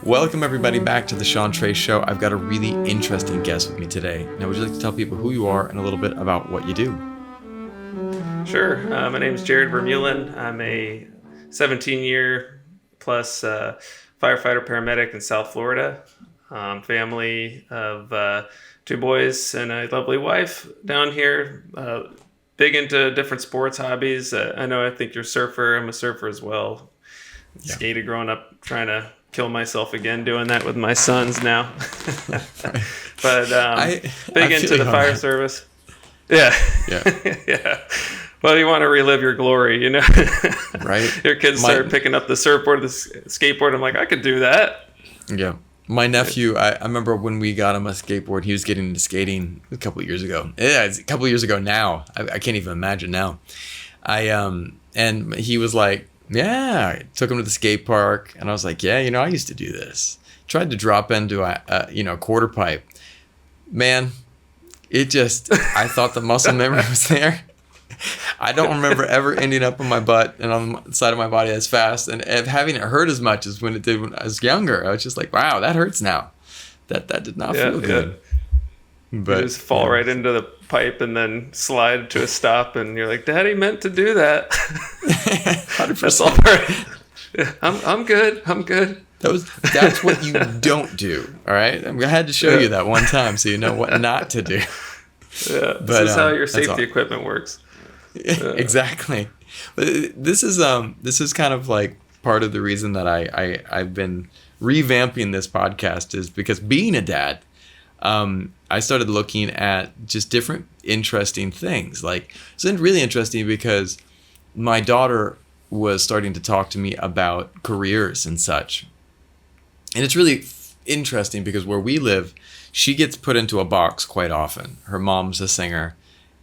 Welcome everybody back to the Sean Trey Show. I've got a really interesting guest with me today. Now, would you like to tell people who you are and a little bit about what you do? Sure. My name is Jared Vermeulen. I'm a 17-year plus firefighter paramedic in South Florida. Family of 2 boys and a lovely wife down here. Big into different sports hobbies. I think you're a surfer. I'm a surfer as well. Yeah. Skated growing up, trying to kill myself again doing that with my sons now. But big into the fire service. Yeah. Yeah. Well, you want to relive your glory, you know? Right. Your kids start picking up the surfboard, the skateboard. I'm like, I could do that. Yeah. My nephew, I remember when we got him a skateboard, he was getting into skating a couple of years ago. Yeah, it's a couple of years ago now. I can't even imagine now. And he was like, yeah, I took him to the skate park. And I was like, yeah, I used to do this. Tried to drop into a quarter pipe. Man, I thought the muscle memory was there. I don't remember ever ending up on my butt and on the side of my body as fast and having it hurt as much as when it did when I was younger. I was just like, wow, that hurts now. That did not feel good. But you just fall right into the pipe and then slide to a stop, and you're like, Daddy meant to do that. 100%. I'm good. I'm good. That's what you don't do. All right, I had to show you that one time so you know what not to do. Yeah, this is how your safety equipment works. Exactly. But this is kind of like part of the reason that I've been revamping this podcast is because being a dad, I started looking at just different interesting things. Like, it's been really interesting because my daughter was starting to talk to me about careers and such. And it's really interesting because where we live, she gets put into a box quite often. Her mom's a singer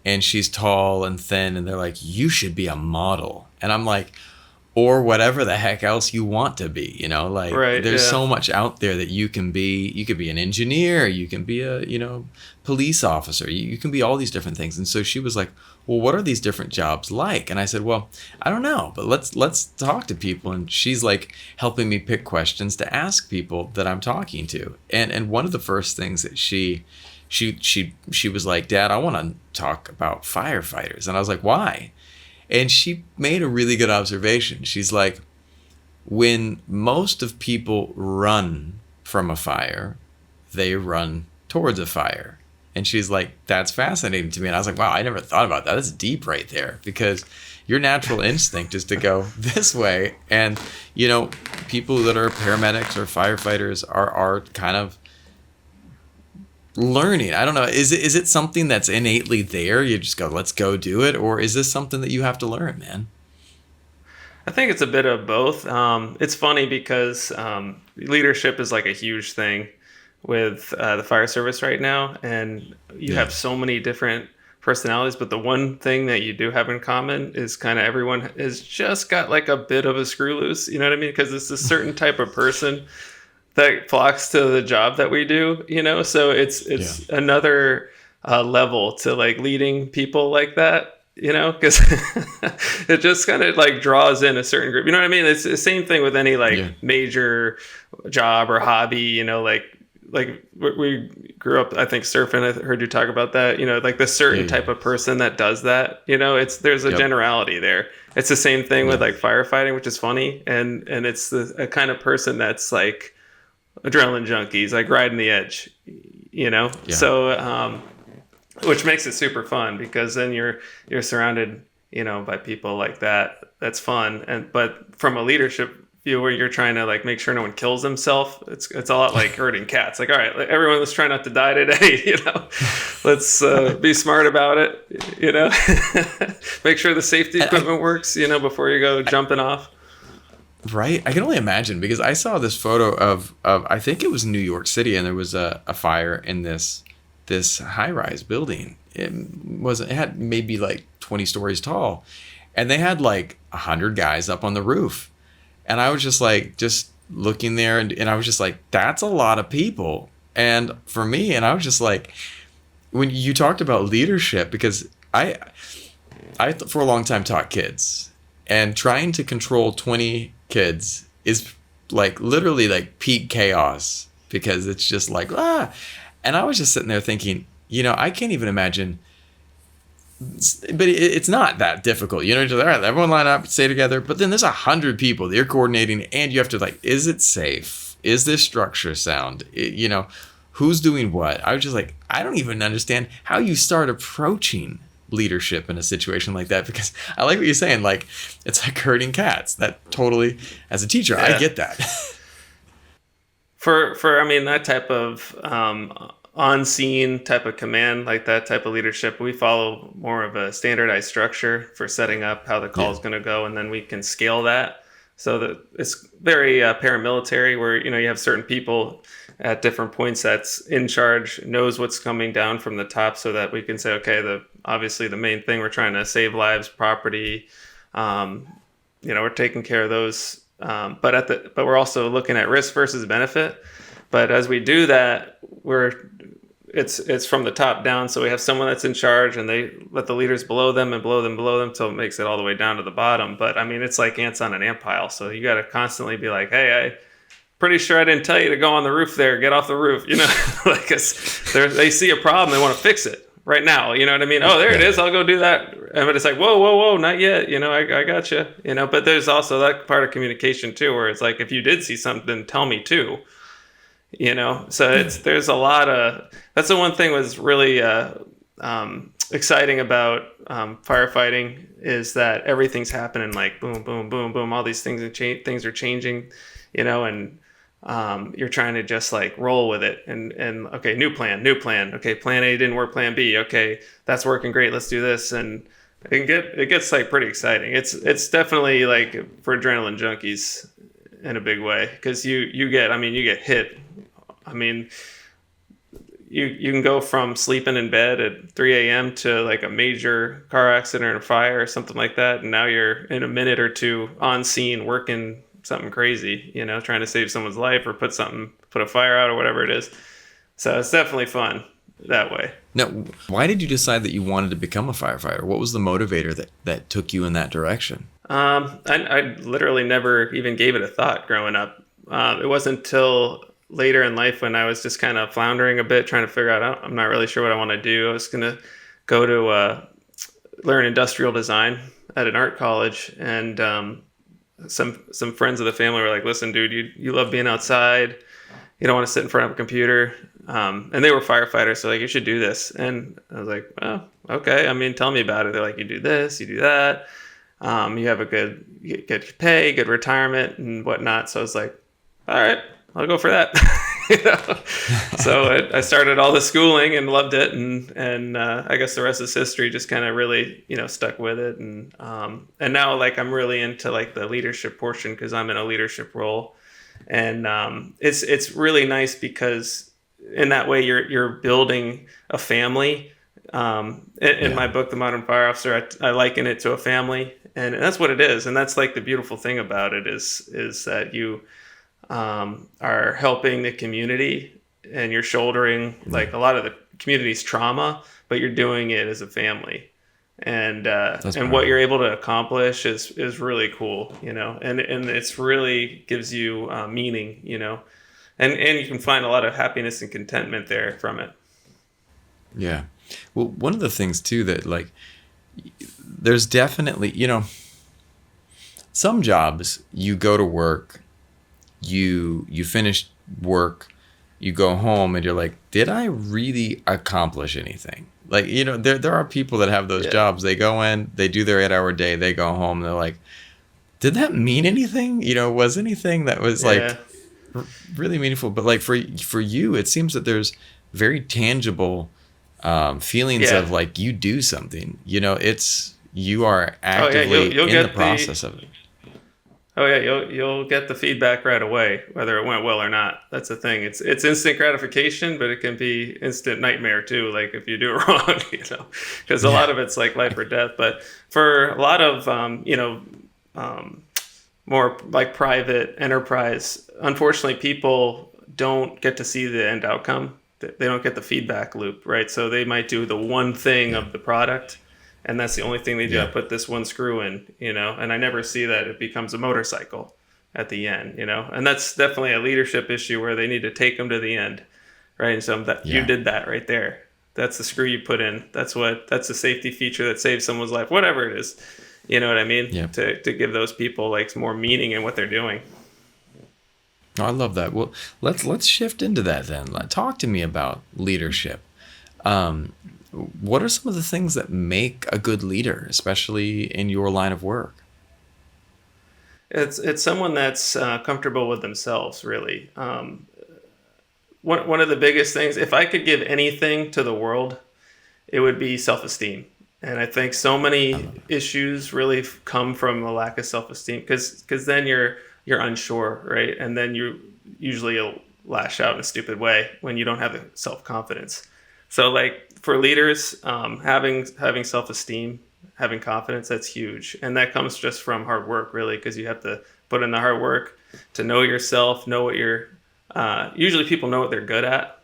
and she's tall and thin, and they're like, you should be a model. And I'm like, or whatever the heck else you want to be, right, there's so much out there that you can be. You could be an engineer, you can be a, police officer, you can be all these different things. And so she was like, well, what are these different jobs like? And I said, well, I don't know, but let's talk to people. And she's like helping me pick questions to ask people that I'm talking to. And one of the first things that she was like, Dad, I want to talk about firefighters. And I was like, why? And she made a really good observation. She's like, when most of people run from a fire, they run towards a fire. And she's like, that's fascinating to me. And I was like, wow, I never thought about that. That's deep right there, because your natural instinct is to go this way. And, people that are paramedics or firefighters are kind of learning. I don't know. Is it something that's innately there? You just go, let's go do it. Or is this something that you have to learn, man? I think it's a bit of both. It's funny because leadership is like a huge thing with the fire service right now. And you have so many different personalities, but the one thing that you do have in common is kind of everyone has just got like a bit of a screw loose. You know what I mean? Because it's a certain type of person that flocks to the job that we do, so it's another level to like leading people like that, because it just kind of like draws in a certain group. You know what I mean? It's the same thing with any major job or hobby, like we grew up, I think, surfing. I heard you talk about that, like the certain type of person that does that, there's a generality there. It's the same thing with like firefighting, which is funny. And it's a kind of person that's like adrenaline junkies, like riding the edge, so which makes it super fun because then you're surrounded by people like that. That's fun. But from a leadership view where you're trying to like make sure no one kills himself, it's a lot like herding cats. Like, all right, everyone, let's try not to die today. Let's be smart about it. Make sure the safety equipment works before you go jumping off. Right. I can only imagine, because I saw this photo of I think it was New York City, and there was a fire in this high-rise building. It had maybe like 20 stories tall, and they had like 100 guys up on the roof. And I was just looking there, and I was just like, that's a lot of people. And for me, and I was just like, when you talked about leadership, because I for a long time taught kids, and trying to control 20 kids is like literally like peak chaos because it's just like, and I was just sitting there thinking, I can't even imagine, but it's not that difficult, just, all right, everyone line up, stay together, but then there's 100 people that you're coordinating, and you have to like, is it safe? Is this structure sound? Who's doing what? I was just like, I don't even understand how you start approaching leadership in a situation like that, because I like what you're saying, like it's like herding cats. That totally, as a teacher, I get that. for I mean, that type of on scene type of command, like that type of leadership, we follow more of a standardized structure for setting up how the call is going to go, and then we can scale that so that it's very paramilitary, where you have certain people at different points that's in charge, knows what's coming down from the top, so that we can say, okay, obviously the main thing, we're trying to save lives, property, we're taking care of those, but we're also looking at risk versus benefit. But as we do that, it's from the top down, so we have someone that's in charge, and they let the leaders below them and below them below them, till it makes it all the way down to the bottom. But I mean, it's like ants on an ant pile, so you got to constantly be like, hey, pretty sure I didn't tell you to go on the roof there. Get off the roof, like they see a problem, they want to fix it right now. You know what I mean? Oh, there it is. I'll go do that. But it's like, whoa, not yet. I got you. But there's also that part of communication too, where it's like, if you did see something, tell me too. So there's a lot of, that's the one thing was really exciting about firefighting, is that everything's happening like boom, boom, boom, boom. All these things things are changing, and you're trying to just like roll with it, and okay, new plan. Okay, plan A didn't work, plan B. Okay, that's working great. Let's do this. And it gets like pretty exciting. It's definitely like for adrenaline junkies in a big way, because you get hit. I mean, you can go from sleeping in bed at 3 a.m. to like a major car accident or fire or something like that, and now you're in a minute or two on scene working something crazy, trying to save someone's life or put a fire out or whatever it is. So it's definitely fun that way. Now, why did you decide that you wanted to become a firefighter? What was the motivator that took you in that direction? I literally never even gave it a thought growing up. It wasn't until later in life, when I was just kind of floundering a bit, trying to figure out, I'm not really sure what I want to do. I was going to go to learn industrial design at an art college, and some friends of the family were like, listen, dude, you love being outside. You don't want to sit in front of a computer. And they were firefighters, so like, you should do this. And I was like, oh, okay. I mean, tell me about it. They're like, you do this, you do that. You have a good pay, good retirement and whatnot. So I was like, all right, I'll go for that. So I started all the schooling and loved it. And I guess the rest is history, just kind of really, stuck with it. And now like, I'm really into like the leadership portion, because I'm in a leadership role. And it's really nice, because in that way you're building a family. In my book, The Modern Fire Officer, I liken it to a family, and that's what it is. And that's like the beautiful thing about it is that you are helping the community, and you're shouldering like a lot of the community's trauma, but you're doing it as a family. And what you're able to accomplish is really cool, and it's really gives you meaning, and you can find a lot of happiness and contentment there from it. Yeah. Well, one of the things too that like, there's definitely, some jobs you go to work, you finish work, you go home, and you're like, did I really accomplish anything? Like, there are people that have those jobs. They go in, they do their 8-hour day, they go home, they're like, did that mean anything? Was anything that was like really meaningful? But like for you, it seems that there's very tangible feelings of like, you do something, you are actively in the process of it. Oh yeah, you'll get the feedback right away, whether it went well or not. That's the thing. It's instant gratification, but it can be instant nightmare too. Like if you do it wrong, because a lot of it's like life or death. But for a lot of more like private enterprise, unfortunately, people don't get to see the end outcome. They don't get the feedback loop, right? So they might do the one thing of the product, and that's the only thing they do. I put this one screw in, and I never see that it becomes a motorcycle, at the end, and that's definitely a leadership issue where they need to take them to the end, right? And so that you did that right there. That's the screw you put in. That's the safety feature that saves someone's life, whatever it is. You know what I mean? Yeah. To give those people like more meaning in what they're doing. Oh, I love that. Well, let's shift into that then. Talk to me about leadership. What are some of the things that make a good leader, especially in your line of work? It's someone that's comfortable with themselves, really. One of the biggest things, if I could give anything to the world, it would be self-esteem. And I think so many issues really come from a lack of self-esteem, because then you're unsure, right? And then you usually lash out in a stupid way when you don't have the self-confidence. So like for leaders, having self-esteem, having confidence, that's huge. And that comes just from hard work, really, because you have to put in the hard work to know yourself, know what you're, usually people know what they're good at,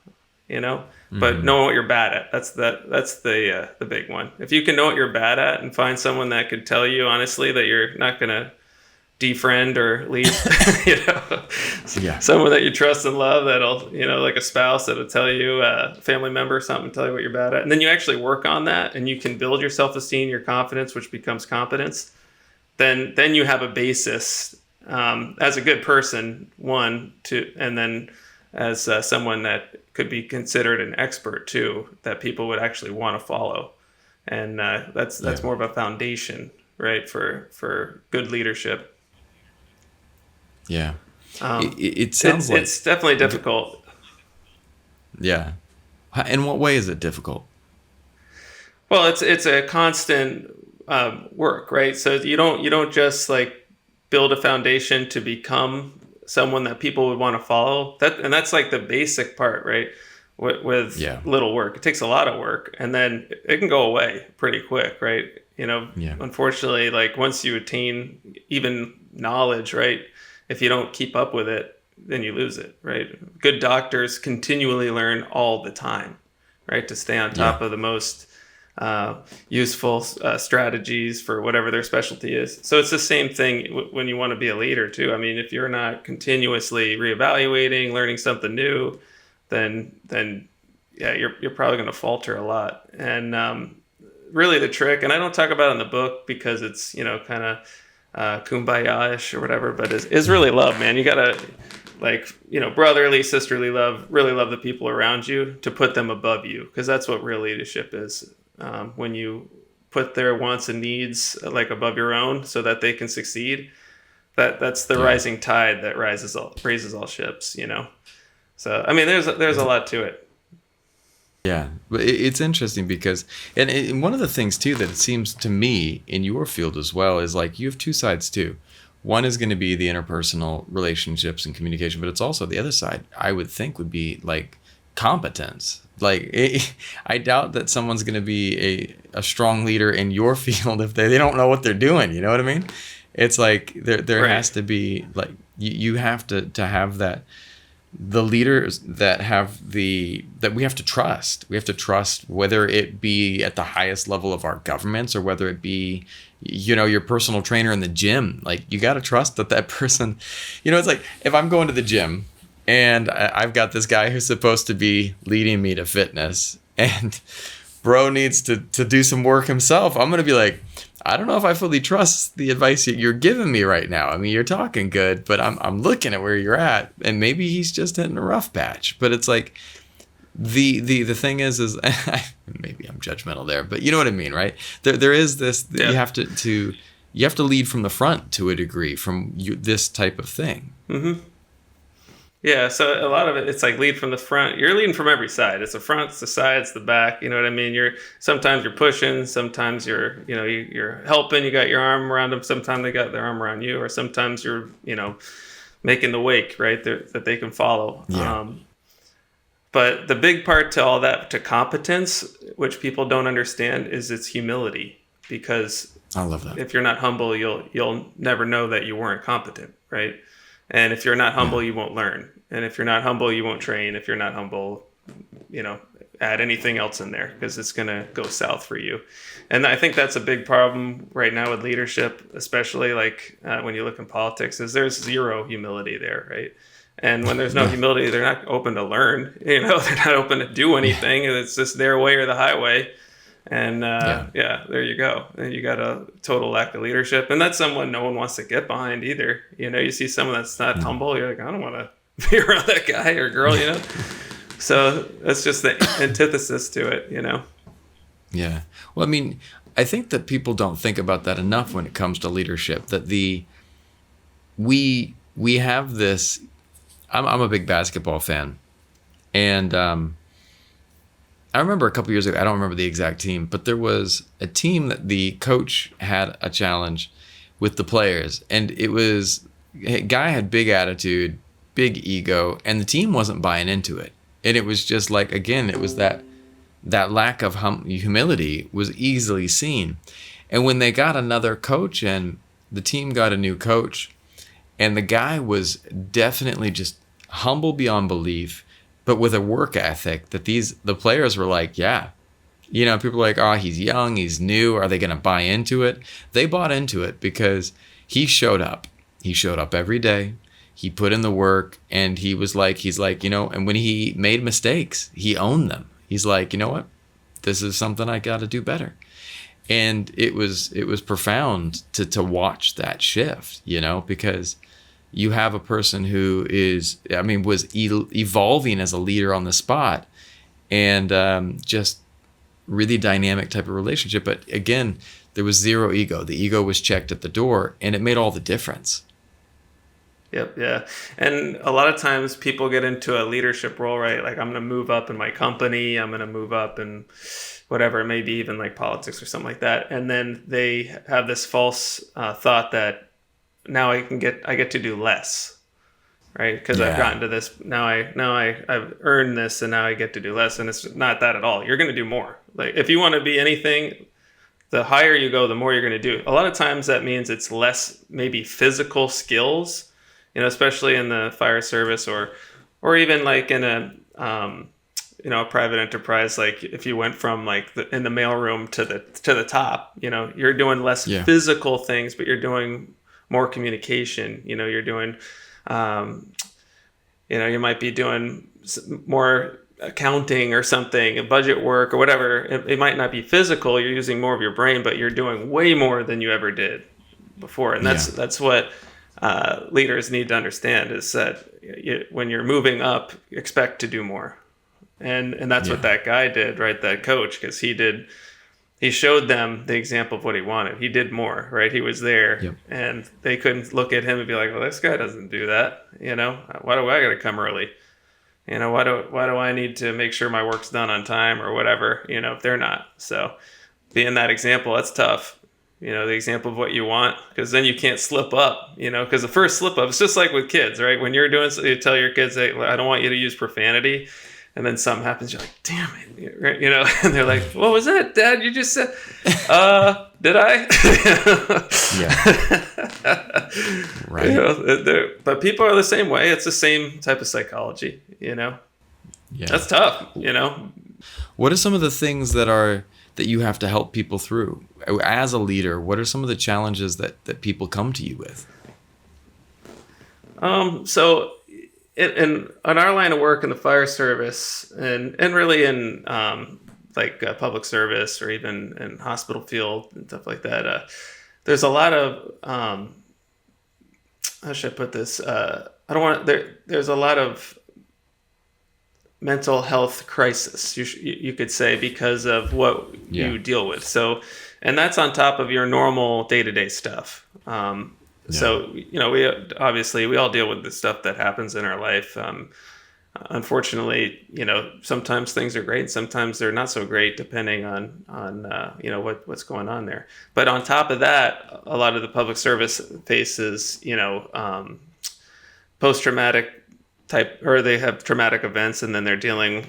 but knowing what you're bad at, that's the big one. If you can know what you're bad at and find someone that could tell you honestly that you're not going to defriend or leave, someone that you trust and love, that'll, like a spouse that'll tell you, a family member or something, tell you what you're bad at. And then you actually work on that and you can build your self-esteem, your confidence, which becomes competence. Then you have a basis, as a good person, and then as someone that could be considered an expert too, that people would actually want to follow. And that's more of a foundation, right, for good leadership. Yeah. It sounds like it's definitely difficult. Yeah. In what way is it difficult? Well, it's a constant work, right? So you don't just like build a foundation to become someone that people would want to follow. That's like the basic part, right? With little work, it takes a lot of work, and then it can go away pretty quick, right? Unfortunately, like once you attain even knowledge, right? If you don't keep up with it, then you lose it, right? Good doctors continually learn all the time, right? To stay on top of the most useful strategies for whatever their specialty is. So it's the same thing when you want to be a leader too. I mean, if you're not continuously reevaluating, learning something new, then you're probably going to falter a lot. And really the trick, and I don't talk about it in the book because it's, kind of kumbaya-ish or whatever, but is really love, man. You gotta brotherly, sisterly love, really love the people around you to put them above you, because that's what real leadership is. When you put their wants and needs like above your own so that they can succeed, that's the rising tide that raises all ships, So I mean there's a lot to it. Yeah, but it's interesting because, and one of the things too that it seems to me in your field as well is like you have two sides too. One is going to be the interpersonal relationships and communication, but it's also the other side, I would think, would be like competence. Like I doubt that someone's going to be a strong leader in your field if they don't know what they're doing. You know what I mean? It's like there has to be like you have to have that. The leaders that we have to trust. We have to trust, whether it be at the highest level of our governments or whether it be, your personal trainer in the gym. Like you got to trust that person, it's like if I'm going to the gym and I've got this guy who's supposed to be leading me to fitness and bro needs to do some work himself. I'm going to be like, I don't know if I fully trust the advice you're giving me right now. I mean, you're talking good, but I'm looking at where you're at, and maybe he's just hitting a rough patch. But it's like the thing is maybe I'm judgmental there, but you know what I mean, right? There is this you have to lead from the front to a degree from this type of thing. Mm-hmm. Yeah, so a lot of it, it's like lead from the front. You're leading from every side. It's the front, it's the side, it's the back. You know what I mean? Sometimes you're pushing, sometimes you're helping. You got your arm around them. Sometimes they got their arm around you, or sometimes you're making the wake, right? That they can follow. Yeah. But the big part to all that, to competence, which people don't understand, is its humility. Because I love that. If you're not humble, you'll never know that you weren't competent, right? And if you're not humble, you won't learn. And if you're not humble, you won't train. If you're not humble, add anything else in there because it's going to go south for you. And I think that's a big problem right now with leadership, especially like when you look in politics, is there's zero humility there, right? And when there's no humility, they're not open to learn. They're not open to do anything. It's just their way or the highway. And there you go. And you got a total lack of leadership, and that's someone no one wants to get behind either. You see someone that's not humble, you're like, I don't want to be around that guy or girl. So that's just the antithesis to it. Yeah. Well, I mean, I think that people don't think about that enough when it comes to leadership. That we have this. I'm a big basketball fan, and I remember a couple years ago, I don't remember the exact team, but there was a team that the coach had a challenge with the players. And a guy had big attitude, big ego, and the team wasn't buying into it. And it was just like, again, it was that lack of humility was easily seen. And when they got another coach in, the team got a new coach, and the guy was definitely just humble beyond belief, but with a work ethic that the players were like, yeah. People were like, oh, he's young, he's new. Are they going to buy into it? They bought into it because he showed up. He showed up every day. He put in the work, and he's like, and when he made mistakes, he owned them. He's like, you know what? This is something I got to do better. And it was profound to watch that shift, because you have a person who was evolving as a leader on the spot, and just really dynamic type of relationship. But again, there was zero ego. The ego was checked at the door, and it made all the difference. Yep. Yeah. And a lot of times people get into a leadership role, right? Like, I'm going to move up in my company. I'm going to move up in whatever, maybe even like politics or something like that. And then they have this false thought that now I get to do less, right? Because I've gotten to this. Now I've earned this, and now I get to do less. And it's not that at all. You're going to do more. Like, if you want to be anything, the higher you go, the more you're going to do. A lot of times that means it's less maybe physical skills, especially in the fire service or even like in a a private enterprise. Like, if you went from like in the mailroom to the top, you're doing less physical things, but you're doing more communication. You're doing, you might be doing more accounting or something, budget work or whatever. It might not be physical. You're using more of your brain, but you're doing way more than you ever did before. And that's what leaders need to understand, is that when you're moving up, expect to do more. And that's what that guy did, right? That coach, because he showed them the example of what he wanted. He did more, right? He was there, and they couldn't look at him and be like, well, this guy doesn't do that. Why do I got to come early? Why do I need to make sure my work's done on time or whatever, if they're not? So being that example, that's tough. The example of what you want, because then you can't slip up, because the first slip up, it's just like with kids, right? When you're doing, you tell your kids, hey, I don't want you to use profanity. And then something happens, you're like, damn it, right? And they're like, what was that, Dad? You just said, did I? Right. But people are the same way. It's the same type of psychology, Yeah. That's tough, What are some of the things that you have to help people through? As a leader, what are some of the challenges that people come to you with? So in our line of work in the fire service, and really in public service, or even in hospital field and stuff like that, there's a lot of how should I put this? There's a lot of mental health crisis, you could say, because of what you deal with. So, and that's on top of your normal day-to-day stuff. So, we all deal with the stuff that happens in our life. Unfortunately, sometimes things are great, sometimes they're not so great, depending on what's going on there. But on top of that, a lot of the public service faces, post-traumatic type, or they have traumatic events, and then they're dealing,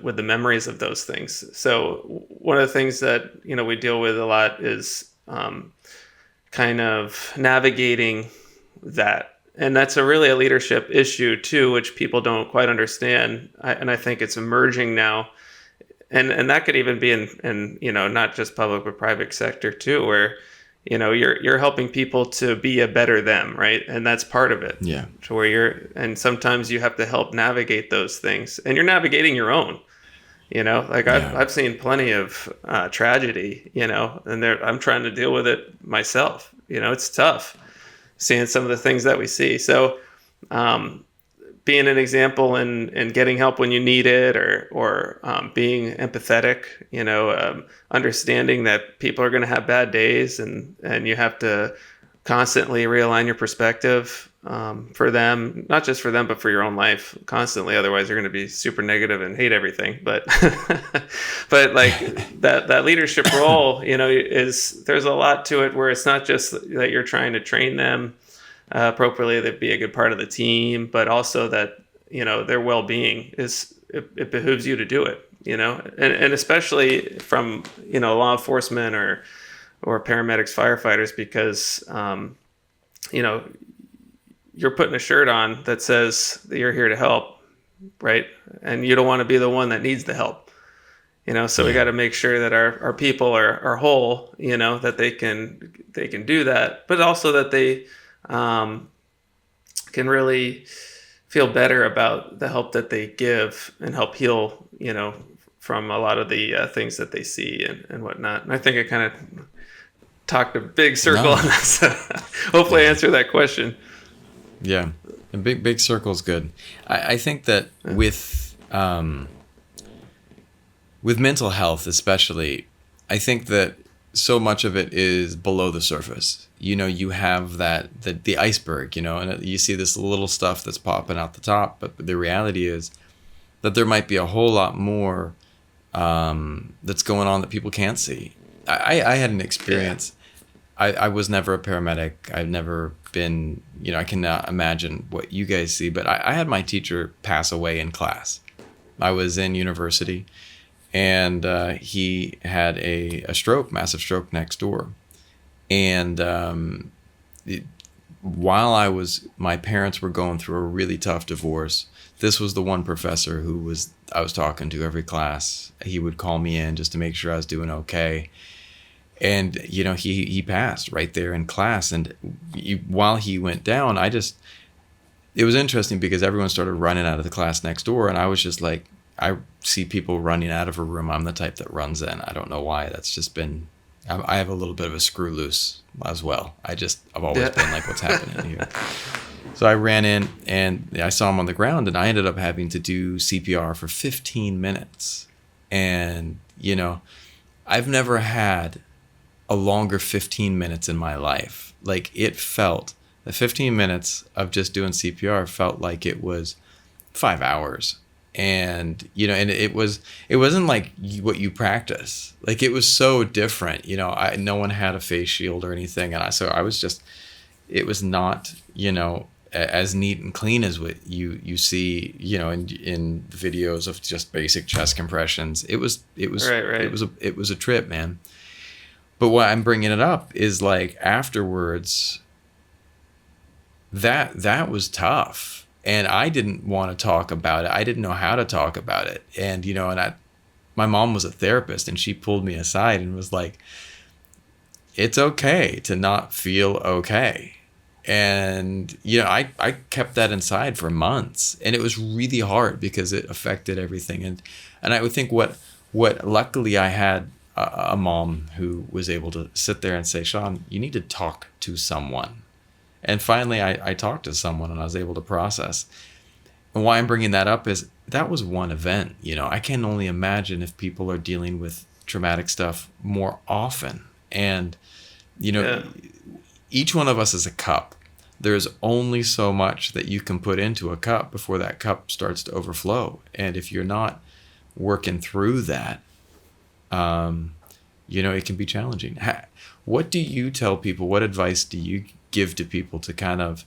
with the memories of those things. So one of the things that, we deal with a lot is kind of navigating that. And that's really a leadership issue too, which people don't quite understand. And I think it's emerging now and that could even be in not just public but private sector too, where you're helping people to be a better them, right? And that's part of it. Yeah. To where and sometimes you have to help navigate those things, and you're navigating your own. Like I've seen plenty of tragedy, and I'm trying to deal with it myself. It's tough seeing some of the things that we see. So being an example and getting help when you need it, or being empathetic, understanding that people are going to have bad days, and you have to constantly realign your perspective for them, not just for them, but for your own life constantly. Otherwise, you're going to be super negative and hate everything. But but like that leadership role, there's a lot to it, where it's not just that you're trying to train them appropriately, that be a good part of the team, but also that their well-being it behooves you to do it, and especially from law enforcement or paramedics, firefighters, because you're putting a shirt on that says that you're here to help, right? And you don't want to be the one that needs the help. So we got to make sure that our people are whole, that they can do that, but also that they can really feel better about the help that they give and help heal, from a lot of the things that they see and whatnot. And I think I kind of talked a big circle on that. So hopefully I answered that question. Yeah, a big circle is good. I think that with mental health especially, I think that so much of it is below the surface. You have the iceberg, and you see this little stuff that's popping out the top, but the reality is that there might be a whole lot more that's going on that people can't see. I had an experience. I was never a paramedic. I've never been, I cannot imagine what you guys see, but I had my teacher pass away in class. I was in university, and he had a massive stroke next door. And while my parents were going through a really tough divorce, this was the one professor I was talking to every class. He would call me in just to make sure I was doing okay. And, he passed right there in class. And while he went down, it was interesting because everyone started running out of the class next door. And I was just like, I see people running out of a room. I'm the type that runs in. I don't know why. That's just been, I have a little bit of a screw loose as well. I've always been like, what's happening here? So I ran in and I saw him on the ground, and I ended up having to do CPR for 15 minutes. And, I've never had a longer 15 minutes in my life. Like, it felt, the 15 minutes of just doing CPR felt like it was 5 hours. And, and it wasn't like what you practice. Like, it was so different. No one had a face shield or anything. And it was not, as neat and clean as what you see, in videos of just basic chest compressions. It was Right. It was a trip, man. But why I'm bringing it up is, like, afterwards, that was tough. And I didn't want to talk about it. I didn't know how to talk about it. And, my mom was a therapist, and she pulled me aside and was like, it's okay to not feel okay. And, I kept that inside for months, and it was really hard because it affected everything. And I would think what luckily I had a mom who was able to sit there and say, Sean, you need to talk to someone. And finally I talked to someone, and I was able to process. And why I'm bringing that up is that was one event. I can only imagine if people are dealing with traumatic stuff more often. And, each one of us is a cup. There's only so much that you can put into a cup before that cup starts to overflow. And if you're not working through that, it can be challenging. What do you tell people? What advice do you give to people to kind of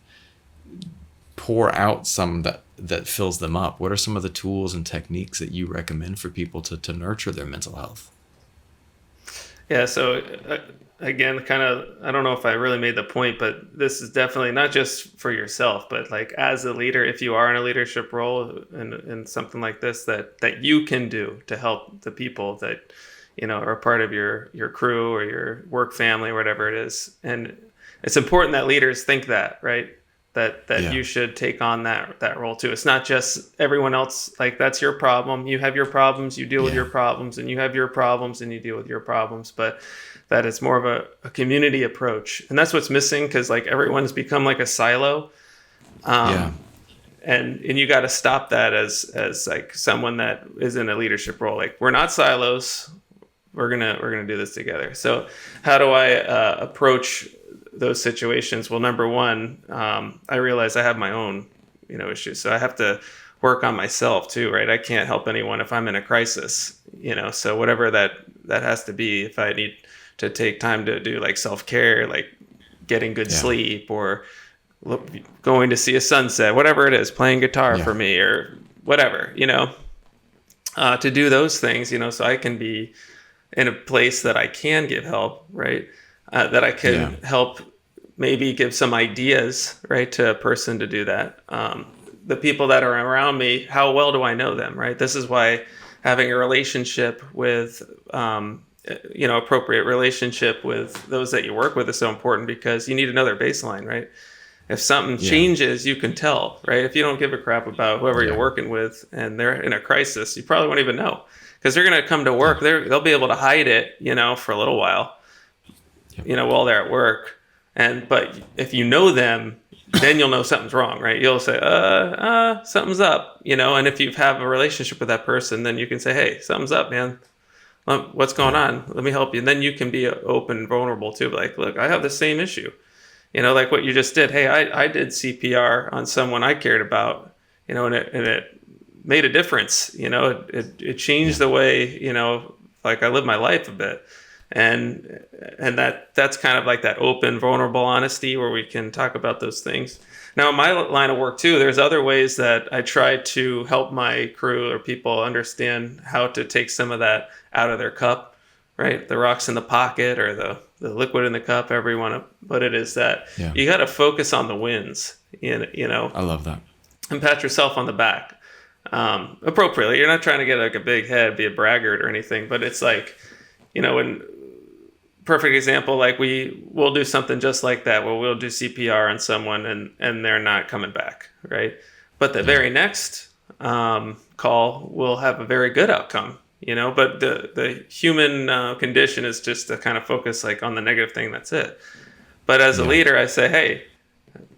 pour out some that fills them up? What are some of the tools and techniques that you recommend for people to nurture their mental health? Yeah. So again, kind of, I don't know if I really made the point, but this is definitely not just for yourself, but like as a leader, if you are in a leadership role in something like this, that you can do to help the people that, are part of your crew or your work family, whatever it is. And it's important that leaders think that, right? That Yeah. you should take on that role too. It's not just everyone else, like that's your problem. You have your problems, you deal with Yeah. your problems, and you have your problems and you deal with your problems. But that it's more of a community approach. And that's what's missing, because like everyone's become like a silo. Yeah. And you got to stop that as like someone that is in a leadership role. Like we're not silos. We're gonna do this together. So how do I approach those situations? Well, number one, I realize I have my own issues, so I have to work on myself too, right? I can't help anyone if I'm in a crisis, so whatever that has to be. If I need to take time to do like self-care, like getting good Yeah. sleep, or going to see a sunset, whatever it is, playing guitar Yeah. for me, or whatever, to do those things, so I can be in a place that I can give help, right? That I can Yeah. help, maybe give some ideas, right, to a person to do that. The people that are around me, how well do I know them, right? This is why having a relationship with, appropriate relationship with those that you work with is so important, because you need to know their baseline, right? If something Yeah. changes, you can tell, right? If you don't give a crap about whoever Yeah. you're working with and they're in a crisis, you probably won't even know, because they're going to come to work. Yeah. They'll be able to hide it, for a little while, Yep. while they're at work. But if you know them, then you'll know something's wrong, right? You'll say, something's up, and if you have a relationship with that person, then you can say, hey, something's up, man. What's going Yeah. on? Let me help you. And then you can be open and vulnerable too. Like, look, I have the same issue. Like what you just did. Hey, I did CPR on someone I cared about, and it made a difference. It changed the way, like I live my life a bit. And that's kind of like that open, vulnerable honesty where we can talk about those things. Now, in my line of work too, there's other ways that I try to help my crew or people understand how to take some of that out of their cup, right? The rocks in the pocket, or the liquid in the cup, however you want to put it, is that Yeah. you got to focus on the wins, I love that. and pat yourself on the back appropriately. You're not trying to get like a big head, be a braggart or anything, but it's like, when perfect example, like we'll do something just like that, where we'll do CPR on someone and they're not coming back, right? But the very next call will have a very good outcome, but the human condition is just to kind of focus like on the negative thing. That's it. But as a Yeah. leader, I say, hey,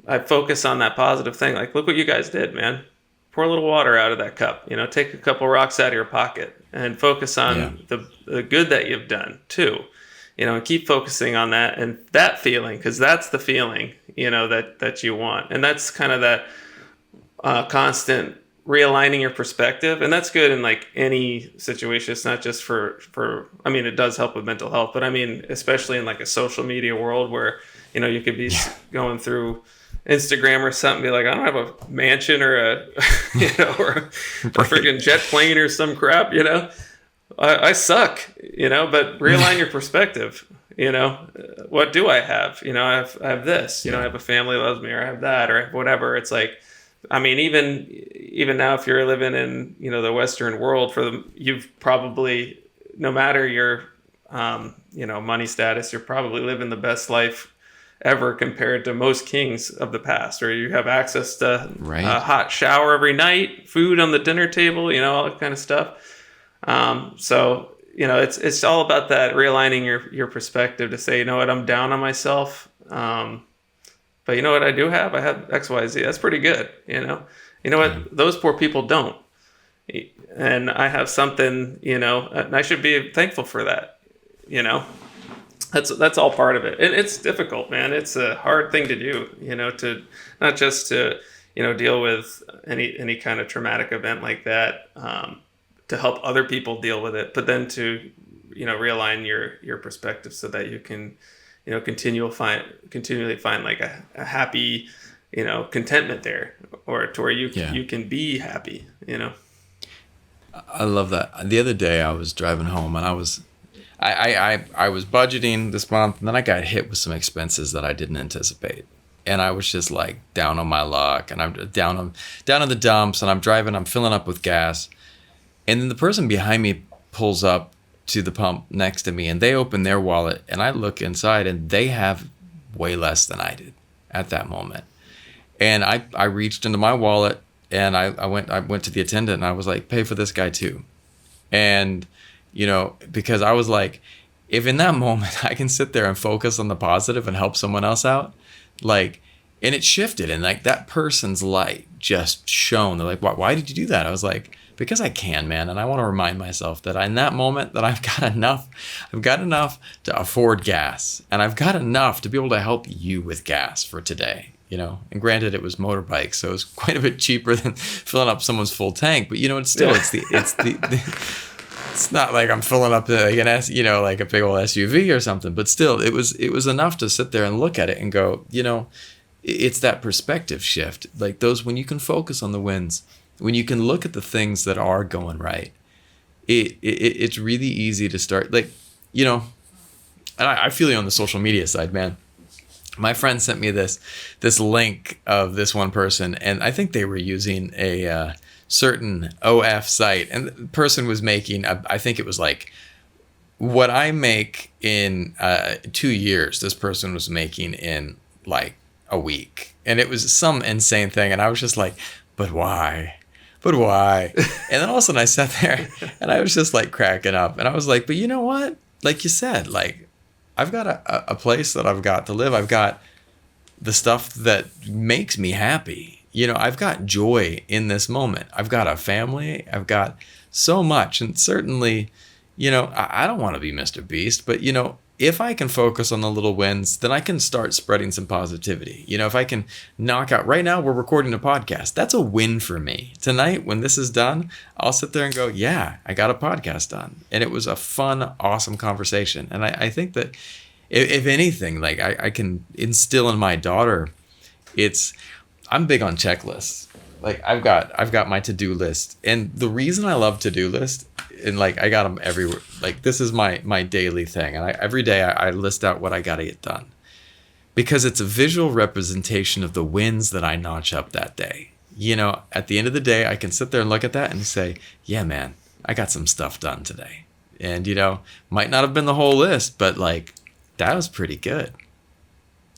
I focus on that positive thing. Like, look what you guys did, man. Pour a little water out of that cup, take a couple rocks out of your pocket and focus on the good that you've done too, and keep focusing on that and that feeling, because that's the feeling, that you want. And that's kind of that constant realigning your perspective. And that's good in like any situation. It's not just I mean, it does help with mental health, but I mean, especially in like a social media world where, you could be going through Instagram or something, be like, I don't have a mansion or a, or a freaking jet plane or some crap, I suck, but realign your perspective. What do I have? I have this, I have a family that loves me, or I have that, or whatever. It's like, I mean, even now, if you're living in, the Western world, you've probably, no matter your, money status, you're probably living the best life ever compared to most kings of the past, or you have access to a hot shower every night, food on the dinner table, all that kind of stuff. So, it's all about that realigning your perspective to say, you know what, I'm down on myself. But you know what I do have? I have X, Y, Z. That's pretty good. You know what? Those poor people don't. And I have something, and I should be thankful for that. That's all part of it. And it's difficult, man. It's a hard thing to do, to not just to, deal with any kind of traumatic event like that, to help other people deal with it, but then to, realign your perspective so that you can, continually find like a happy, contentment there, or to where you can be happy. I love that. The other day I was driving home and I was budgeting this month, and then I got hit with some expenses that I didn't anticipate. And I was just like down on my luck, and I'm down in the dumps, and I'm driving, I'm filling up with gas. And then the person behind me pulls up to the pump next to me, and they open their wallet, and I look inside, and they have way less than I did at that moment. And I reached into my wallet, and I went to the attendant, and I was like, pay for this guy too. And, because I was like, if in that moment I can sit there and focus on the positive and help someone else out, like, and it shifted, and like that person's light just shone. They're like, why did you do that? I was like, because I can, man. And I want to remind myself that in that moment that I've got enough to afford gas, and I've got enough to be able to help you with gas for today, and granted it was motorbikes, so it was quite a bit cheaper than filling up someone's full tank, but it's still, it's not like I'm filling up like like a big old SUV or something, but still it was enough to sit there and look at it and go, it's that perspective shift, like those, when you can focus on the wins, when you can look at the things that are going right, it's really easy to start, like, and I feel you on the social media side, man. My friend sent me this link of this one person, and I think they were using a certain OF site, and the person was making, I think it was like what I make in 2 years, this person was making in like a week. And it was some insane thing, and I was just like, but why? And then all of a sudden I sat there and I was just like cracking up, and I was like, but you know what? Like you said, like, I've got a place that I've got to live. I've got the stuff that makes me happy. I've got joy in this moment. I've got a family. I've got so much. And certainly, I don't want to be Mr. Beast, but, if I can focus on the little wins, then I can start spreading some positivity. If I can knock out, right now we're recording a podcast. That's a win for me. Tonight, when this is done, I'll sit there and go, yeah, I got a podcast done. And it was a fun, awesome conversation. And I think that if anything, like I can instill in my daughter, I'm big on checklists. Like I've got my to-do list. And the reason I love to-do list, and like I got them everywhere, like this is my daily thing, and every day I list out what I got to get done, because it's a visual representation of the wins that I notch up that day. At the end of the day, I can sit there and look at that and say, yeah, man, I got some stuff done today. And might not have been the whole list, but like that was pretty good.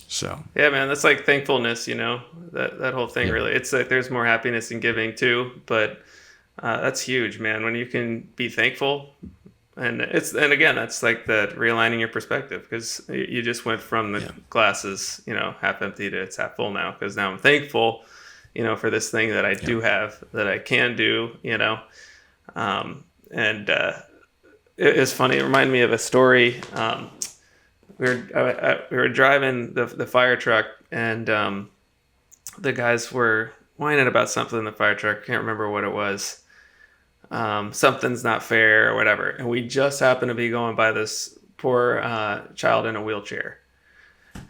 So yeah, man, that's like thankfulness, that whole thing. Yeah. Really, it's like there's more happiness in giving too, but that's huge, man. When you can be thankful, and again, that's like the realigning your perspective, because you just went from the glasses, half empty to it's half full now, because now I'm thankful, for this thing that I do have, that I can do, and it's funny. It reminded me of a story. We were driving the fire truck, and the guys were whining about something in the fire truck. Can't remember what it was. Something's not fair or whatever. And we just happened to be going by this poor child in a wheelchair.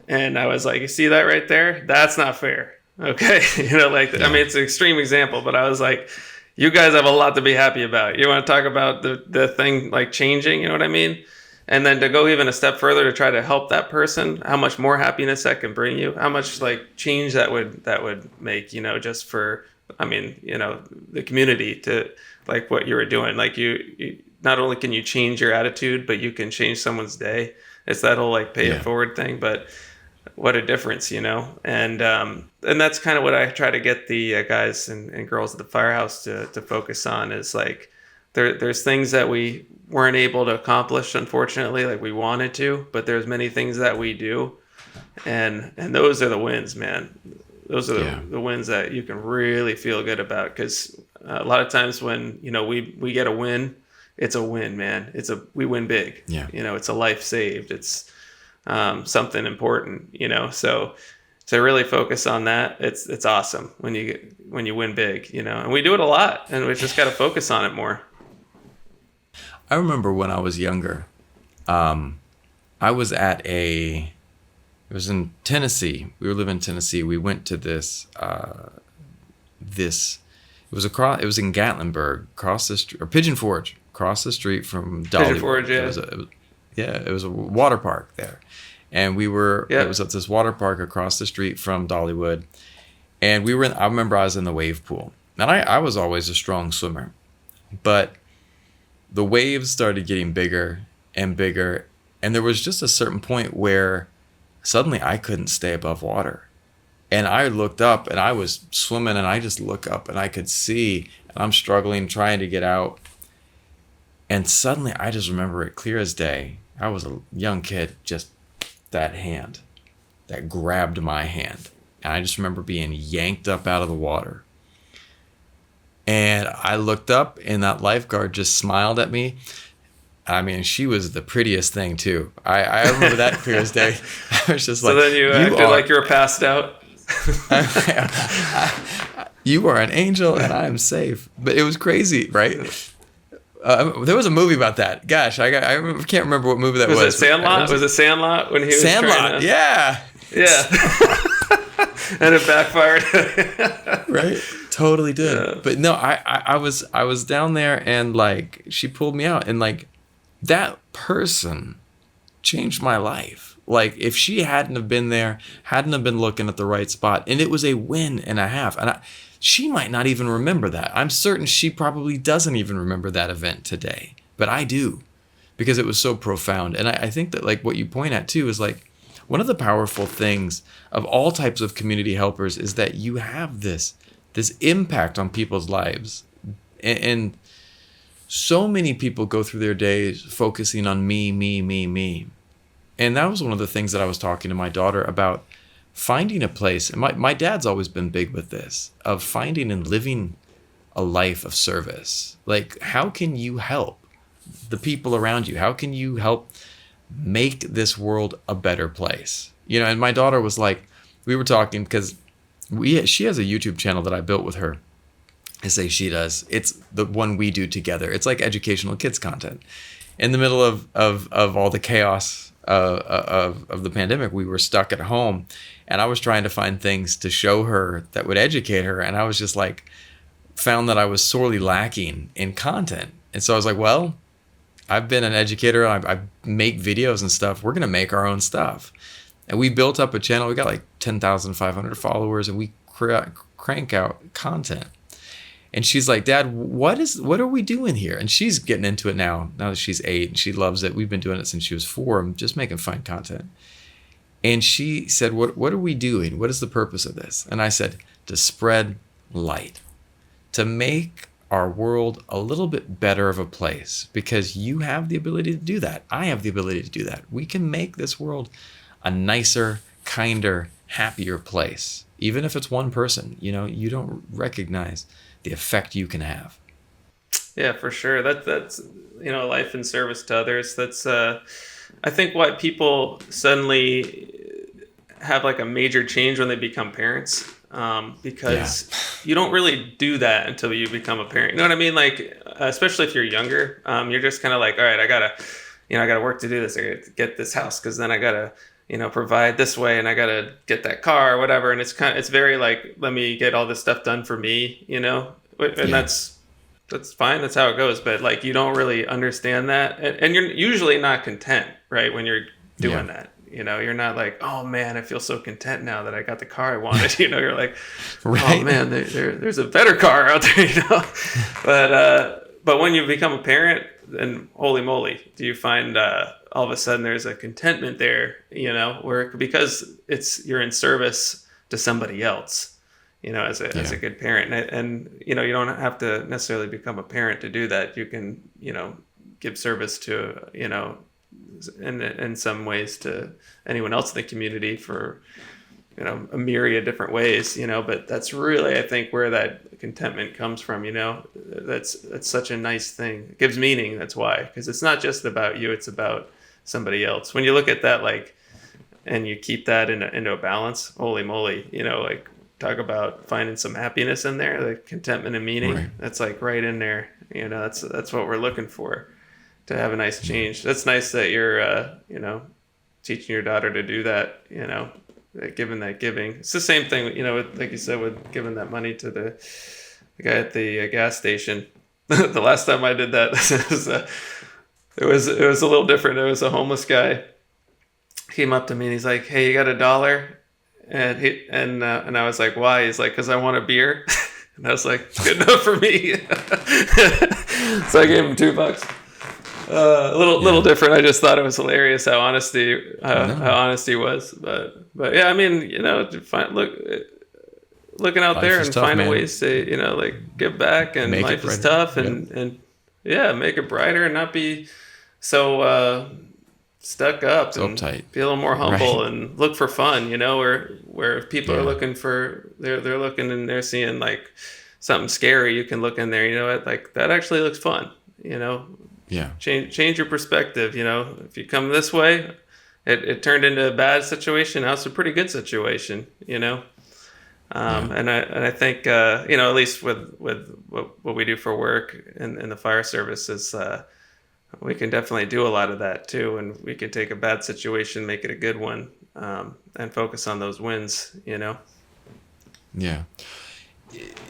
And I was like, you see that right there? That's not fair. Okay. I mean, it's an extreme example, but I was like, you guys have a lot to be happy about. You want to talk about the thing like changing, you know what I mean? And then to go even a step further to try to help that person, how much more happiness that can bring you, how much like change that would make, just for, the community, to like what you were doing. Like you not only can you change your attitude, but you can change someone's day. It's that whole like pay it forward thing, but what a difference, and that's kind of what I try to get the guys and girls at the firehouse to focus on, is like, there's things that we weren't able to accomplish, unfortunately, like we wanted to, but there's many things that we do. And those are the wins, man. Those are the wins that you can really feel good about. Because a lot of times when, we get a win, it's a win, man. We win big. Yeah. It's a life saved. It's something important, so to really focus on that, it's awesome when you win big, and we do it a lot, and we just got to focus on it more. I remember when I was younger, I was it was in Tennessee. We were living in Tennessee. We went to it was in Gatlinburg, across the street, or Pigeon Forge, across the street from Dollywood. Pigeon Forge, yeah. Yeah, it was a water park there. And it was at this water park across the street from Dollywood. And I remember I was in the wave pool. And I was always a strong swimmer. But the waves started getting bigger and bigger. And there was just a certain point where suddenly I couldn't stay above water. And I looked up and I was swimming and I just look up and I could see and I'm struggling, trying to get out. And suddenly I just remember it clear as day. I was a young kid, just that hand that grabbed my hand. And I just remember being yanked up out of the water. And I looked up and that lifeguard just smiled at me. I mean, she was the prettiest thing too. I remember that clear as day. I was just so then you acted like you were passed out. You are an angel and I am safe. But it was crazy, right? There was a movie about that. Gosh, I can't remember what movie that was. Was it Sandlot? Was it Sandlot when he was Sandlot? Yeah. And it backfired. Right? Totally did. Yeah. But no, I was down there and like she pulled me out and like that person changed my life. Like if she hadn't have been there, hadn't have been looking at the right spot, and it was a win and a half. And she might not even remember that. I'm certain she probably doesn't even remember that event today, but I do because it was so profound. And I think that like what you point at too is like one of the powerful things of all types of community helpers is that you have this impact on people's lives. And so many people go through their days focusing on me. And that was one of the things that I was talking to my daughter about, finding a place. And my dad's always been big with this, of finding and living a life of service. Like, how can you help the people around you? How can you help make this world a better place? You know, and my daughter was like, we were talking because she has a YouTube channel that I built with her. I say she does. It's the one we do together. It's like educational kids content. In the middle of all the chaos of the pandemic, we were stuck at home, and I was trying to find things to show her that would educate her. And I was just like, found that I was sorely lacking in content. And so I was like, well, I've been an educator. I make videos and stuff. We're going to make our own stuff. And we built up a channel. We got like 10,500 followers, and we crank out content. And she's like, Dad, what are we doing here? And she's getting into it now that she's 8 and she loves it. We've been doing it since she was 4. I'm just making fun content. And she said, what are we doing? What is the purpose of this? And I said, to spread light, to make our world a little bit better of a place, because you have the ability to do that. I have the ability to do that. We can make this world a nicer, kinder, happier place. Even if it's one person, you know, you don't recognize the effect you can have. Yeah, for sure. That's you know, life and service to others. That's I think why people suddenly have like a major change when they become parents, because you don't really do that until you become a parent. You know what I mean? Like especially if you're younger, you're just kind of like, all right, I gotta work to do this. I gotta get this house because then I gotta, you know, provide this way, and I gotta get that car or whatever. And it's very like, let me get all this stuff done for me, you know, and that's fine. That's how it goes. But like, you don't really understand that, and you're usually not content, right? When you're doing that, you know, you're not like, oh man, I feel so content now that I got the car I wanted. You know, you're like, right. Oh man, there's a better car out there, you know. But when you become a parent, then holy moly, do you find all of a sudden there's a contentment there, you know, where because you're in service to somebody else, you know, as a good parent, and you know, you don't have to necessarily become a parent to do that. You can, you know, give service to, you know, in some ways to anyone else in the community for, you know, a myriad of different ways, you know. But that's really, I think, where that contentment comes from, you know. That's such a nice thing. It gives meaning. That's why, because it's not just about you, it's about somebody else. When you look at that, like, and you keep that into a balance, holy moly, you know, like, talk about finding some happiness in there, like contentment and meaning. Right. That's like right in there, you know. That's what we're looking for, to have a nice change. That's nice that you're you know, teaching your daughter to do that, you know, giving. It's the same thing, you know, with, like you said, with giving that money to the guy at the gas station. The last time I did that, It was a little different. It was a homeless guy came up to me and he's like, "Hey, you got $1?" And I was like, "Why?" He's like, "'Cause I want a beer." And I was like, "Good enough for me." So I gave him $2. A little different. I just thought it was hilarious how how honest he was. But yeah, I mean, looking out Life there is and tough, finding man. ways to like give back, and Make it life is brighter. tough, Yep. and yeah, make it brighter and not be so stuck up, So and uptight. be a little more humble Right. and look for fun. Where people are Yeah. looking for they're looking and they're seeing like something scary, you can look in there. You know what? Like that actually looks fun. You know, Yeah. change your perspective. You know, if you come this way, it turned into a bad situation. Now it's a pretty good situation. You know. Yeah. And I think at least with what we do for work in the fire service is we can definitely do a lot of that too, and we can take a bad situation, make it a good one, and focus on those wins. You know. Yeah.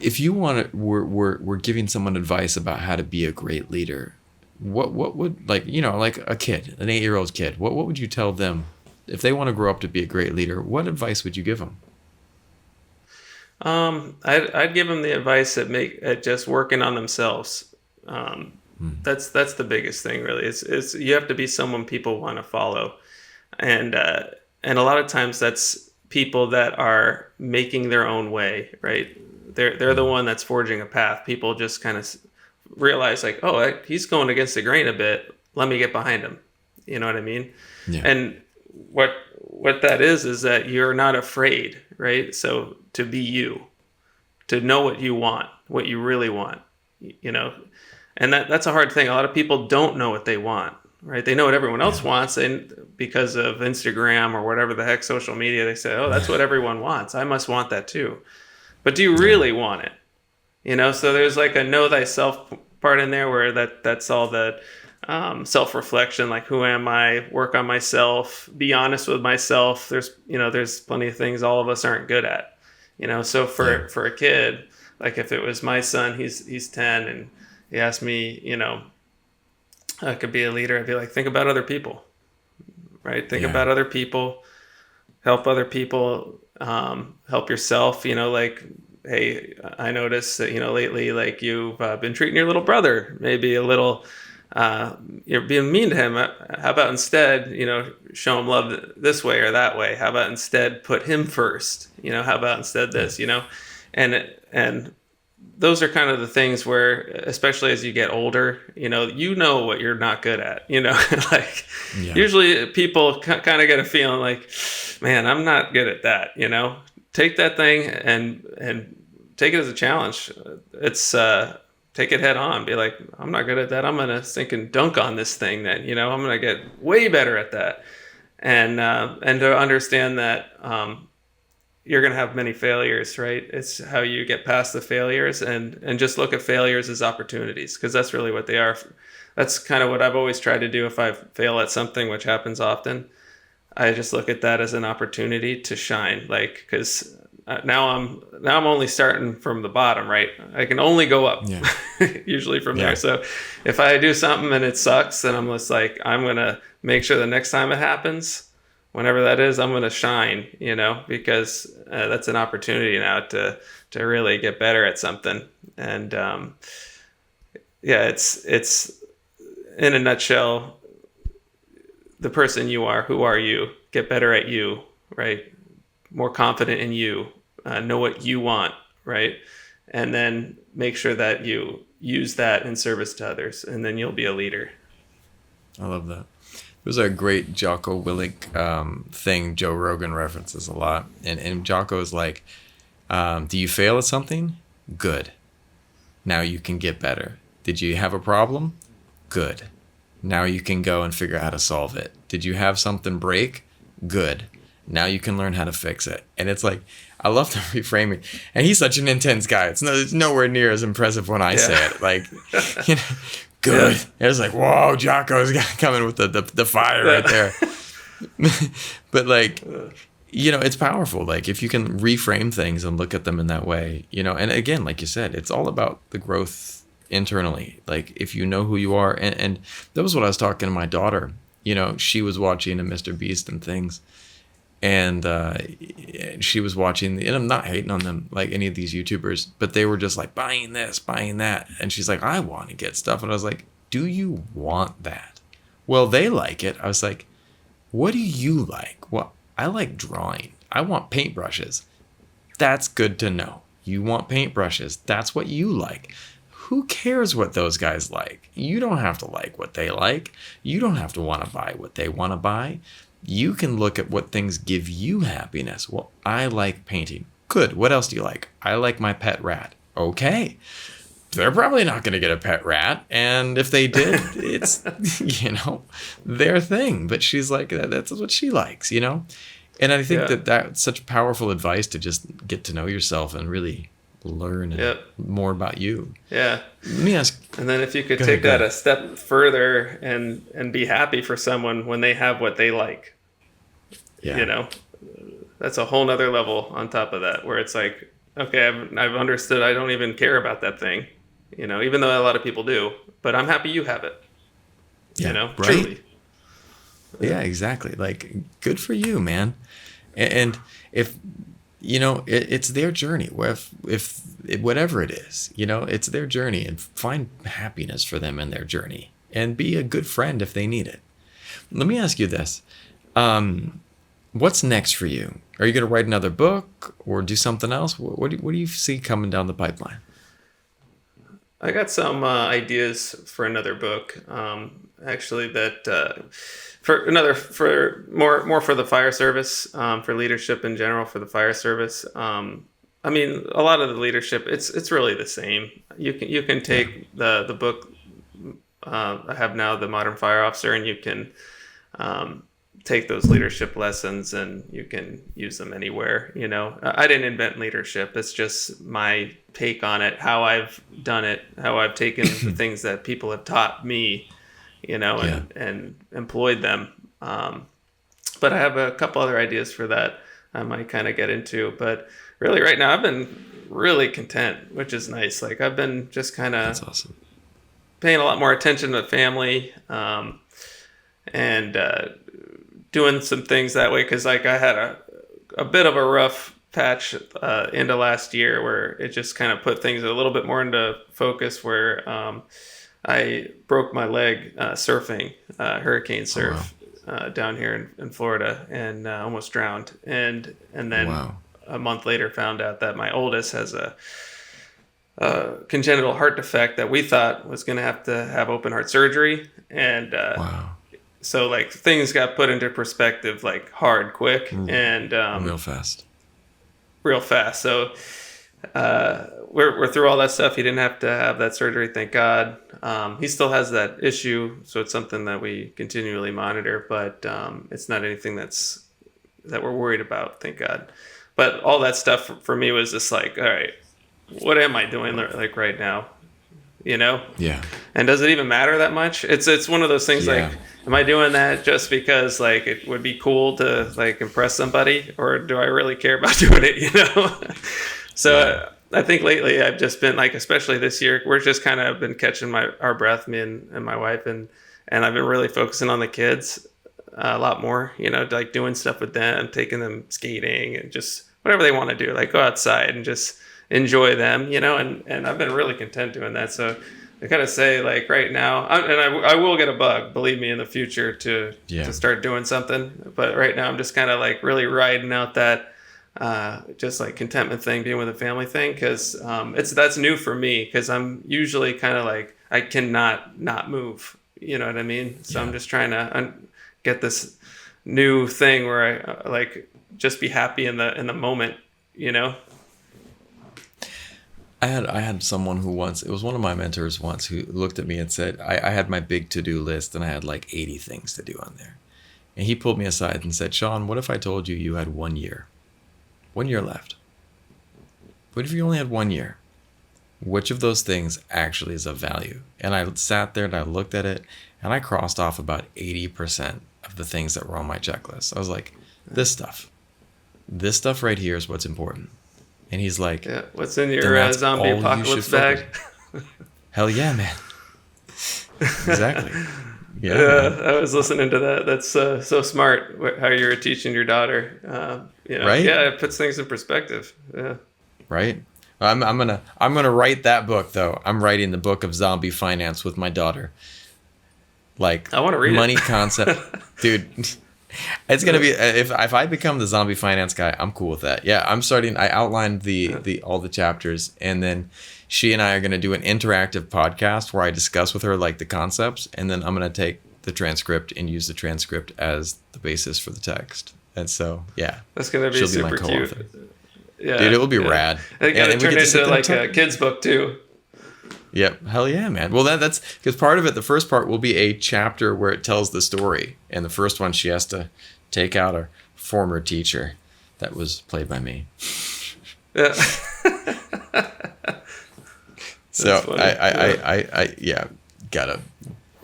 If you want to, we're giving someone advice about how to be a great leader. What would, like, like a kid, an 8-year-old kid, what would you tell them if they want to grow up to be a great leader? What advice would you give them? I'd give them the advice at just working on themselves. That's the biggest thing, really. It's you have to be someone people want to follow, and a lot of times that's people that are making their own way, right? They're the one that's forging a path. People just kind of realize like, oh, he's going against the grain a bit. Let me get behind him. You know what I mean? Yeah. And what that is that you're not afraid, right? So to be you, to know what you want, what you really want, and that's a hard thing. A lot of people don't know what they want, right? They know what everyone else wants, and because of Instagram or whatever the heck, social media, they say, oh, that's what everyone wants. I must want that too. But do you really want it? So there's like a know thyself part in there where that's all the self-reflection, like who am I, work on myself, be honest with myself. There's plenty of things all of us aren't good at, so for a kid, like if it was my son, he's 10 and he asked me, I could be a leader, I'd be like, think about other people, right? Think about other people, help other people, help yourself, like, hey, I noticed that, lately, like you've been treating your little brother maybe a little, you're being mean to him. How about instead, show him love this way or that way? How about instead put him first? How about instead this, and those are kind of the things where, especially as you get older, what you're not good at, like usually people kind of get a feeling like, man, I'm not good at that. Take that thing and take it as a challenge. It's, take it head on. Be like, I'm not good at that. I'm gonna sink and dunk on this thing. That I'm gonna get way better at that, and to understand that you're gonna have many failures. Right? It's how you get past the failures, and just look at failures as opportunities, because that's really what they are. That's kind of what I've always tried to do. If I fail at something, which happens often, I just look at that as an opportunity to shine. Like, because now I'm only starting from the bottom, right? I can only go up, usually from there. So if I do something and it sucks, then I'm just like, I'm gonna make sure the next time it happens, whenever that is, I'm gonna shine, because that's an opportunity now to really get better at something. And it's in a nutshell, the person you are, who are you? Get better at you, right? More confident in you, know what you want, right? And then make sure that you use that in service to others, and then you'll be a leader. I love that. There's a great Jocko Willink thing Joe Rogan references a lot. And Jocko is like, do you fail at something? Good. Now you can get better. Did you have a problem? Good. Now you can go and figure out how to solve it. Did you have something break? Good. Now you can learn how to fix it. And it's like, I love the reframing. And he's such an intense guy. It's nowhere near as impressive when I say it. Like, good. Yeah. It's like, whoa, Jocko's coming with the fire right there. But like, it's powerful. Like if you can reframe things and look at them in that way, and again, like you said, it's all about the growth internally. Like if you know who you are, and that was what I was talking to my daughter. You know, she was watching a Mr. Beast and things, and she was watching, and I'm not hating on them like any of these YouTubers, but they were just like buying this, buying that, and she's like, I want to get stuff, and I was like, do you want that? Well, they like it. I was like, what do you like? Well, I like drawing. I want paintbrushes. That's good to know. You want paintbrushes. That's what you like. Who cares what those guys like? You don't have to like what they like. You don't have to want to buy what they want to buy. You can look at what things give you happiness. Well, I like painting. Good. What else do you like? I like my pet rat. Okay. They're probably not going to get a pet rat. And if they did, it's, their thing. But she's like, that's what she likes, And I think that's such powerful advice to just get to know yourself and really learn more about you. Yeah. Let me ask. And then if you could take that a step further and be happy for someone when they have what they like, that's a whole nother level on top of that, where it's like, okay, I've understood. I don't even care about that thing, even though a lot of people do, but I'm happy you have it, right? Truly. Yeah, exactly. Like, good for you, man. And if, it's their journey. If whatever it is, it's their journey, and find happiness for them in their journey and be a good friend if they need it. Let me ask you this. What's next for you? Are you going to write another book or do something else? What do you see coming down the pipeline? I got some ideas for another book, actually, that for more for the fire service, for leadership in general for the fire service. I mean, a lot of the leadership, it's really the same. You can take the book I have now, The Modern Fire Officer, and you can take those leadership lessons and you can use them anywhere. I didn't invent leadership. It's just my take on it, how I've done it, how I've taken the things that people have taught me, and employed them. But I have a couple other ideas for that I might kind of get into. But really right now I've been really content, which is nice. Like I've been just kind of That's awesome. Paying a lot more attention to family, and doing some things that way, because like I had a bit of a rough patch into last year where it just kind of put things a little bit more into focus, where I broke my leg surfing, hurricane surf, down here in Florida, and almost drowned, and then a month later found out that my oldest has a congenital heart defect that we thought was going to have open heart surgery, and so like things got put into perspective like hard, quick, and real fast. So we're through all that stuff. He didn't have to have that surgery, thank God. He still has that issue, so it's something that we continually monitor, but it's not anything that we're worried about, thank God. But all that stuff for me was just like, all right, what am I doing like right now? Yeah. And does it even matter that much? It's one of those things, like, am I doing that just because like it would be cool to like impress somebody, or do I really care about doing it? So I think lately I've just been like, especially this year, we're just kind of been catching our breath, me and my wife, and I've been really focusing on the kids a lot more, like doing stuff with them, taking them skating and just whatever they want to do, like go outside and just enjoy them, and I've been really content doing that. So I kind of say like right now, I will get a bug, believe me, in the future to start doing something. But right now I'm just kind of like really riding out that just like contentment thing, being with a family thing, because that's new for me, because I'm usually kind of like I cannot not move. You know what I mean? So I'm just trying to get this new thing where I like just be happy in the moment. I had someone who once, it was one of my mentors once, who looked at me and said, I had my big to-do list and I had like 80 things to do on there. And he pulled me aside and said, Sean, what if I told you you had 1 year? 1 year left. What if you only had 1 year? Which of those things actually is of value? And I sat there and I looked at it and I crossed off about 80% of the things that were on my checklist. I was like, this stuff right here is what's important. And he's like, what's in your zombie apocalypse bag? Hell yeah, man. Exactly. Yeah, I was listening to that. That's so smart. How you're teaching your daughter. right. Yeah, it puts things in perspective. Yeah. Right. I'm gonna write that book though. I'm writing the book of zombie finance with my daughter. Like I want to read money it. concept, dude. It's gonna be if I become the zombie finance guy, I'm cool with that. Yeah, I'm starting. I outlined the all the chapters, and then she and I are gonna do an interactive podcast where I discuss with her like the concepts, and then I'm gonna take the transcript and use the transcript as the basis for the text. And so yeah, That's gonna be she'll super be my co-author. cute. Yeah, Dude, it will be rad. They gotta we turn get to it sit into there like and a talk. kid's book too. Yep. Hell yeah, man. Well, that's because part of it, the first part will be a chapter where it tells the story. And the first one, she has to take out a former teacher that was played by me. Yeah. So funny. I yeah, gotta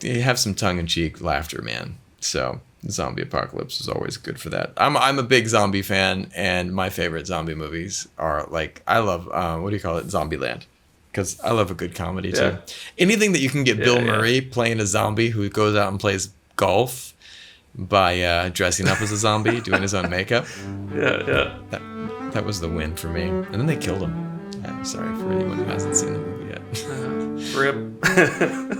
have some tongue-in-cheek laughter, man. So zombie apocalypse is always good for that. I'm a big zombie fan, and my favorite zombie movies are like, I love, what do you call it? Zombieland. Because I love a good comedy too. Yeah. Anything that you can get Bill Yeah. Murray playing a zombie who goes out and plays golf by dressing up as a zombie, doing his own makeup. Yeah. That was the win for me. And then they killed him. I'm sorry for anyone who hasn't seen the movie yet. Rip.